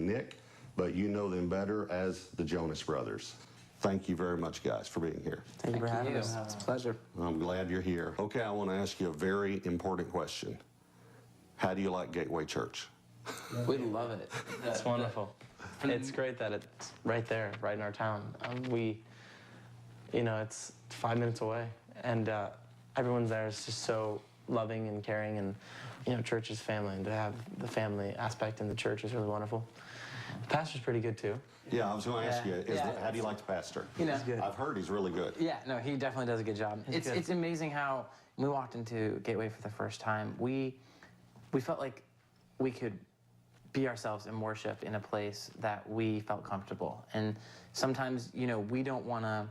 Nick, but you know them better as the Jonas Brothers. Thank you very much, guys, for being here. Thank you for having us. It's a pleasure. I'm glad you're here. Okay, I want to ask you a very important question. How do you like Gateway Church? We love it. It's wonderful. It's great that it's right there, right in our town. It's 5 minutes away, and everyone's there is just so loving and caring, and church is family, and to have the family aspect in the church is really wonderful. The pastor's pretty good too. Yeah, I was going to ask you, how do you like the pastor? He's good. I've heard he's really good. Yeah, no, he definitely does a good job. It's amazing how when we walked into Gateway for the first time, we felt like we could be ourselves and worship in a place that we felt comfortable. And sometimes, we don't want to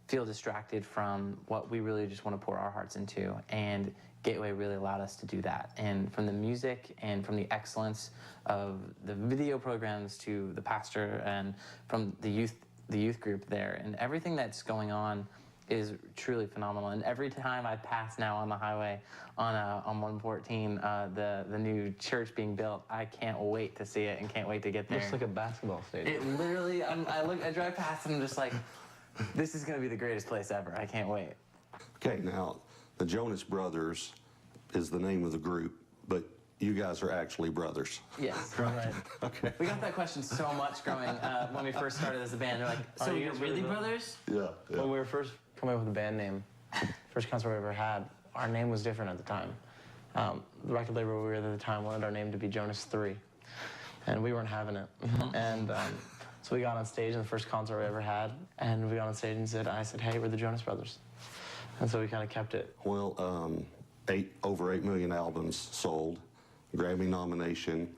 feel distracted from what we really just want to pour our hearts into. And Gateway really allowed us to do that. And from the music and from the excellence of the video programs to the pastor and from the youth group there, and everything that's going on is truly phenomenal. And every time I pass now on the highway on 114, the new church being built, I can't wait to see it and can't wait to get there. Looks like a basketball stadium. It literally, I drive past and I'm just like, this is going to be the greatest place ever. I can't wait. Okay, now, the Jonas Brothers is the name of the group, but you guys are actually brothers. Yes. Right. Okay. We got that question so much growing when we first started as a band. They're like, so you you're guys really really brothers? Yeah. When we were first coming up with the band name, first concert we ever had, our name was different at the time. The record label we were with at the time wanted our name to be Jonas 3, and we weren't having it. And so we got on stage in the first concert we ever had, and we got on stage and I said, hey, we're the Jonas Brothers. And so we kind of kept it. Well, over 8 million albums sold, Grammy nomination,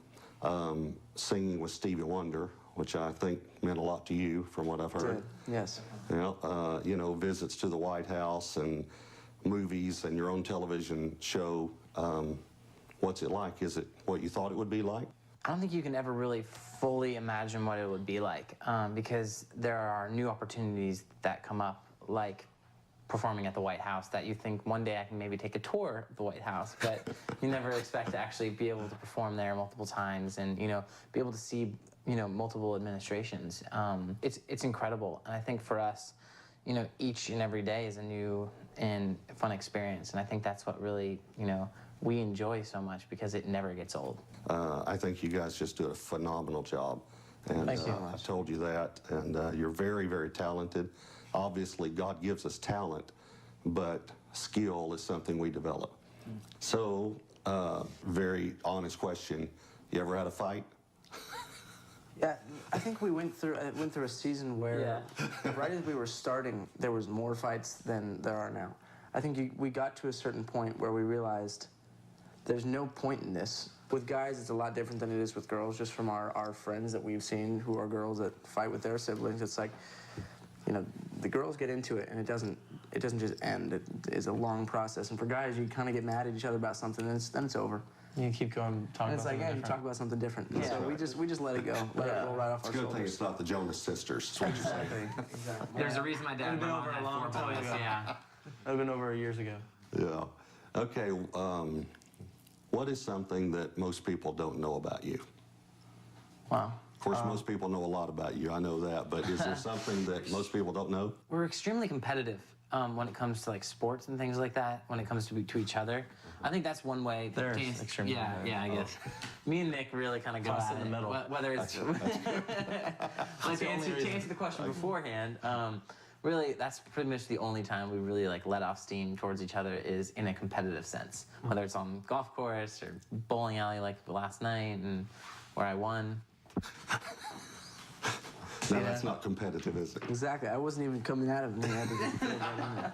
singing with Stevie Wonder, which I think meant a lot to you from what I've heard. Yes. Visits to the White House and movies and your own television show. What's it like? Is it what you thought it would be like? I don't think you can ever really fully imagine what it would be like because there are new opportunities that come up, like performing at the White House, that you think one day I can maybe take a tour of the White House, but you never expect to actually be able to perform there multiple times and, be able to see, multiple administrations. It's incredible. And I think for us, each and every day is a new and fun experience. And I think that's what really, we enjoy so much because it never gets old. I think you guys just do a phenomenal job. And Thank you. I told you that. And you're very, very talented. Obviously, God gives us talent, but skill is something we develop. So, very honest question. You ever had a fight? Yeah, I think we went through a season where right as we were starting, there was more fights than there are now. I think we got to a certain point where we realized there's no point in this. With guys, it's a lot different than it is with girls, just from our friends that we've seen who are girls that fight with their siblings. It's like, the girls get into it, and it doesn't just end. It is a long process. And for guys, you kind of get mad at each other about something, and then it's over. You keep going, talking And it's about like, something you different. talk about something different. And so we just let it go, let it roll right off our Good thing shoulders. it's not the Jonas Sisters. That's what you're saying. Exactly. There's a reason my dad and my mom over a had long 4 time boys, ago. yeah. That would have been over years ago. Yeah. Okay. What is something that most people don't know about you? Wow. Of course, most people know a lot about you. I know that. But is there something that most people don't know? We're extremely competitive when it comes to like sports and things like that. When it comes to each other, I think that's one way. They're to extremely competitive. I guess. Me and Nick really kind of go Us at in the it, middle. Whether it's That's the only to reason. answer the question beforehand. Really, that's pretty much the only time we really let off steam towards each other is in a competitive sense. Whether it's on the golf course or bowling alley like last night and where I won. No, that's not competitive, is it? Exactly. I wasn't even coming at it when we had to get the field right in there.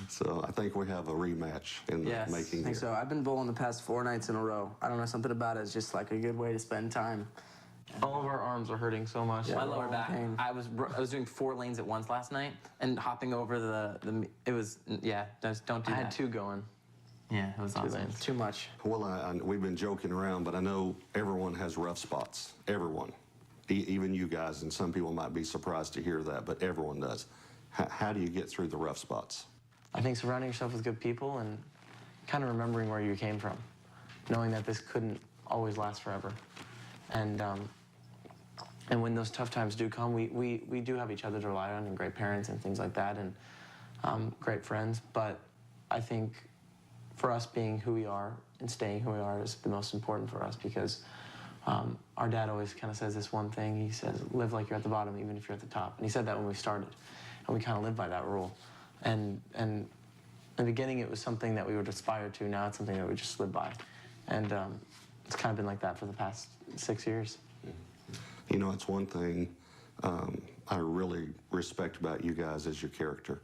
So I think we have a rematch in the Yes, making I think here. so. I've been bowling the past 4 nights in a row. I don't know, something about it is just like a good way to spend time. All of our arms are hurting so much. Yeah. My we're lower all in back. pain. I was doing 4 lanes at once last night and hopping over the it was don't do I that. had 2 going. Yeah, it was awesome. lanes. Too much. Well, we've been joking around, but I know everyone has rough spots. Everyone. Even you guys, and some people might be surprised to hear that, but everyone does. How do you get through the rough spots? I think surrounding yourself with good people and kind of remembering where you came from, knowing that this couldn't always last forever, and And when those tough times do come, we do have each other to rely on, and great parents and things like that, and great friends. But I think for us, being who we are and staying who we are is the most important for us, because our dad always kind of says this one thing. He says, live like you're at the bottom, even if you're at the top. And he said that when we started, and we kind of live by that rule. And in the beginning, it was something that we would aspire to. Now it's something that we just live by. And it's kind of been like that for the past 6 years. You know, it's one thing I really respect about you guys is your character.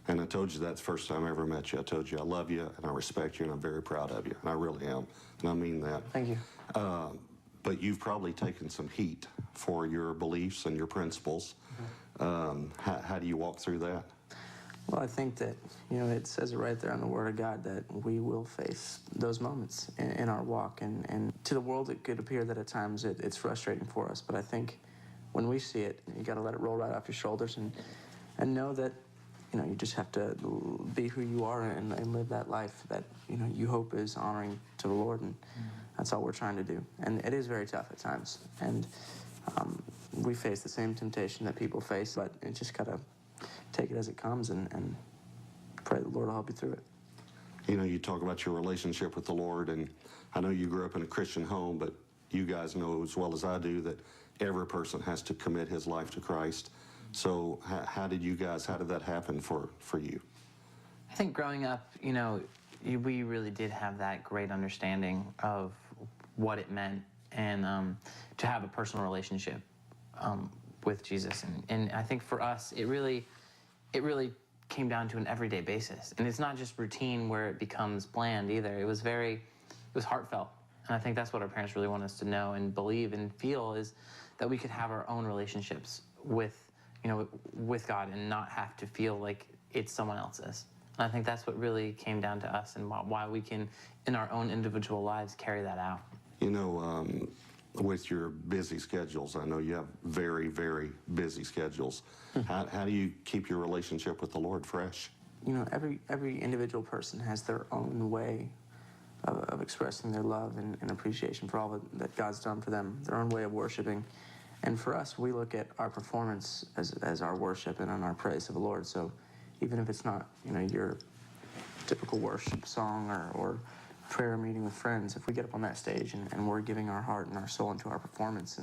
And I told you that the first time I ever met you. I told you I love you and I respect you and I'm very proud of you. And I really am. And I mean that. Thank you. But you've probably taken some heat for your beliefs and your principles. How do you walk through that? Well, I think that, you know, it says it right there in the Word of God that we will face those moments in our walk. And to the world, it could appear that at times it's frustrating for us. But I think when we see it, you got to let it roll right off your shoulders and know that, you know, you just have to be who you are and live that life that, you know, you hope is honoring to the Lord. And that's all we're trying to do. And it is very tough at times. And we face the same temptation that people face, but it just got to take it as it comes and pray the Lord will help you through it. You know, you talk about your relationship with the Lord, and I know you grew up in a Christian home, but you guys know as well as I do that every person has to commit his life to Christ. So how did that happen for you? I think growing up, you know, we really did have that great understanding of what it meant and to have a personal relationship with Jesus. And I think for us, it really came down to an everyday basis. And it's not just routine where it becomes bland either. It was heartfelt. And I think that's what our parents really want us to know and believe and feel, is that we could have our own relationships with God and not have to feel like it's someone else's. And I think that's what really came down to us and why we can, in our own individual lives, carry that out. You know, with your busy schedules, I know you have very, very busy schedules. How do you keep your relationship with the Lord fresh? You know, every individual person has their own way of expressing their love and appreciation for all that God's done for them, their own way of worshiping. And for us, we look at our performance as our worship and on our praise of the Lord. So even if it's not, you know, your typical worship song or prayer meeting with friends, if we get up on that stage and we're giving our heart and our soul into our performance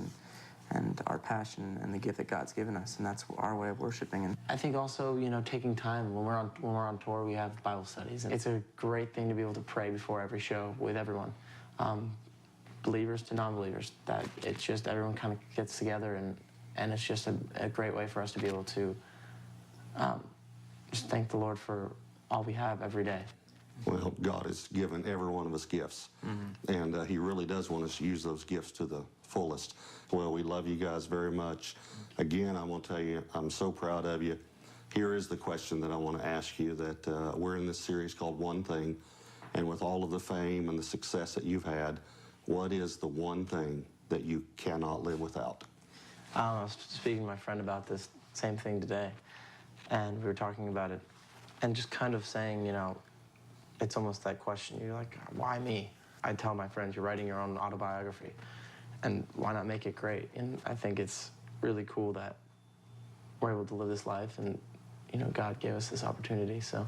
and our passion and the gift that God's given us, and that's our way of worshiping. And I think also, you know, taking time when we're on tour, we have Bible studies. And it's a great thing to be able to pray before every show with everyone, believers to non-believers. That it's just everyone kind of gets together, and it's just a great way for us to be able to just thank the Lord for all we have every day. Well, God has given every one of us gifts, and He really does want us to use those gifts to the fullest. Well, we love you guys very much. Again, I want to tell you, I'm so proud of you. Here is the question that I want to ask you, that we're in this series called One Thing, and with all of the fame and the success that you've had, what is the one thing that you cannot live without? I was speaking to my friend about this same thing today, and we were talking about it, and just kind of saying, you know, it's almost that question. You're like, why me? I tell my friends, you're writing your own autobiography, and why not make it great? And I think it's really cool that we're able to live this life, and, you know, God gave us this opportunity, so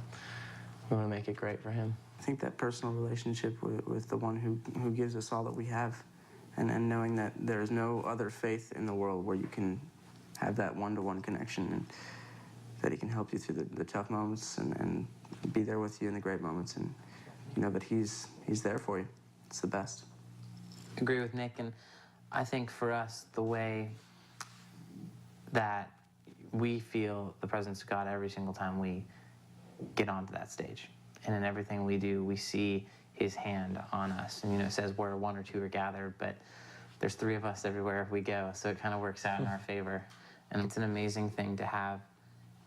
we want to make it great for Him. I think that personal relationship with the one who gives us all that we have, and knowing that there is no other faith in the world where you can have that one-to-one connection, and that He can help you through the tough moments and be there with you in the great moments, and you know that He's there for you. It's the best. I agree with Nick, and I think for us, the way that we feel the presence of God every single time we get onto that stage. And in everything we do, we see His hand on us. And, you know, it says where one or two are gathered, but there's 3 of us everywhere we go, so it kind of works out in our favor. And it's an amazing thing to have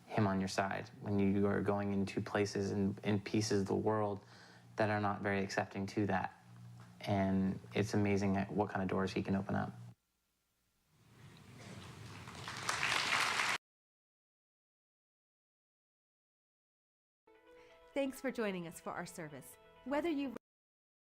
Him on your side when you are going into places in pieces of the world that are not very accepting to that. And it's amazing what kind of doors He can open up. Thanks for joining us for our service. Whether you've